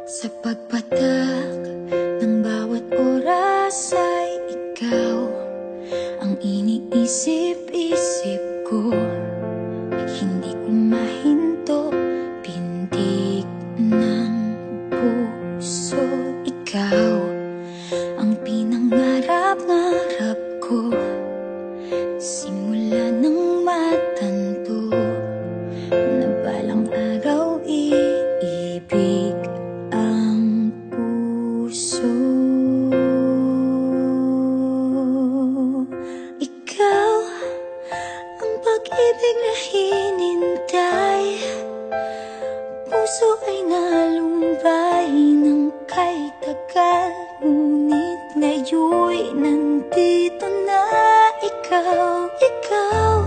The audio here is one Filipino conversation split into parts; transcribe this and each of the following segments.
Sa pagpatak ng bawat oras ay ikaw ang iniisip-isip ko. Hindi ko mahinto, pintig ng puso. Ikaw ang pinangarap-ngarap ko, simula ng matanto na balang araw iibig ang puso. Ikaw ang pag-ibig na hinintay, puso ay nalumbay ng kay tagal, ngunit ngayon'y nandito na ikaw. Ikaw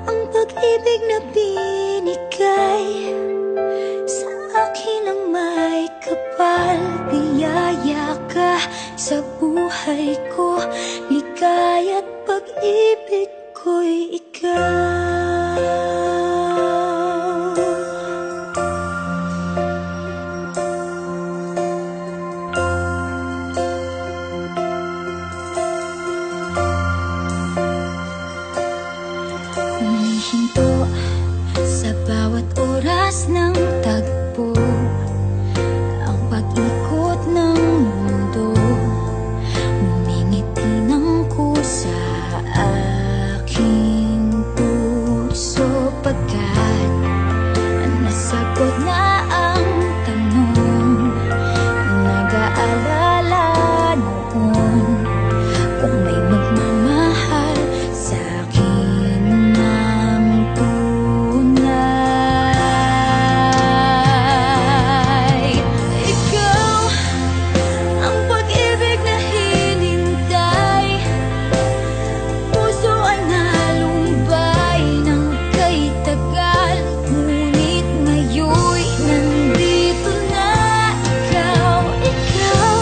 ang pag-ibig na binigay sa akin ang may kapal. Biyaya ka sa buhay ko, ligaya't pag-ibig ko'y ikaw. Humihinto sa bawat oras ng tagpo, ang pag-ikot ng mundo, ngumingiti ng kusa aking puso. Pagkat nasagot na ang tanong, nag-aalala noon kung may magmamahal sa'kin ng tunay. Ikaw ang pag-ibig na hinintay, puso ay nalumbay ng kay tagal, ngunit ngayon'y nandito na ikaw. Ikaw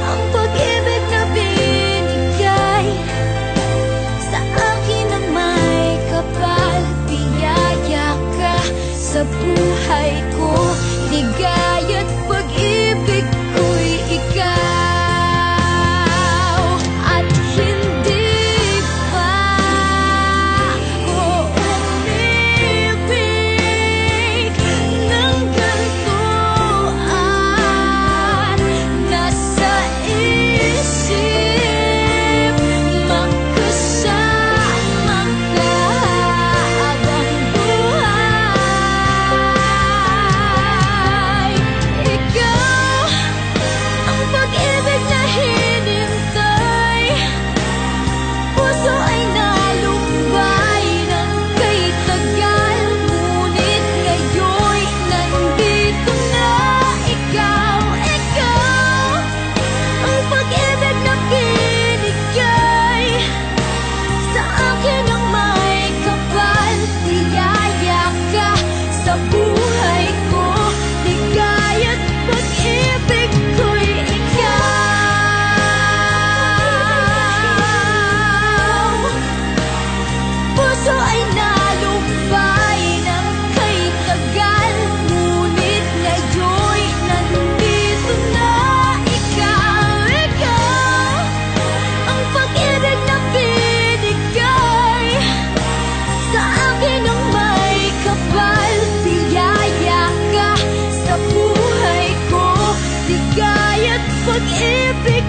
ang pag-ibig na binigay sa akin ang may kapal. Biyaya ka sa buhay ko, ligaya't pag-ibig ko'y ikaw. At hindi pa ko umibig ng ganito, at nasa isip magkasama ka habang buhay. Ikaw ang pag-ibig na hinintay, puso ay nalumbay ng kay tagal, ngunit ngayon'y nandito na ikaw. Ikaw ang pag-ibig na binigay sa akin ang may kapal. Biyaya ka sa buhay ko, ligaya't pag-ibig ko'y ikaw. Puso ay nalumbay ng kay tagal, ngunit ngayon'y nandito na ikaw. Ikaw ang pag-ibig na binigay sa akin ang may kapal. Biyaya ka sa buhay ko, ligaya't pag-ibig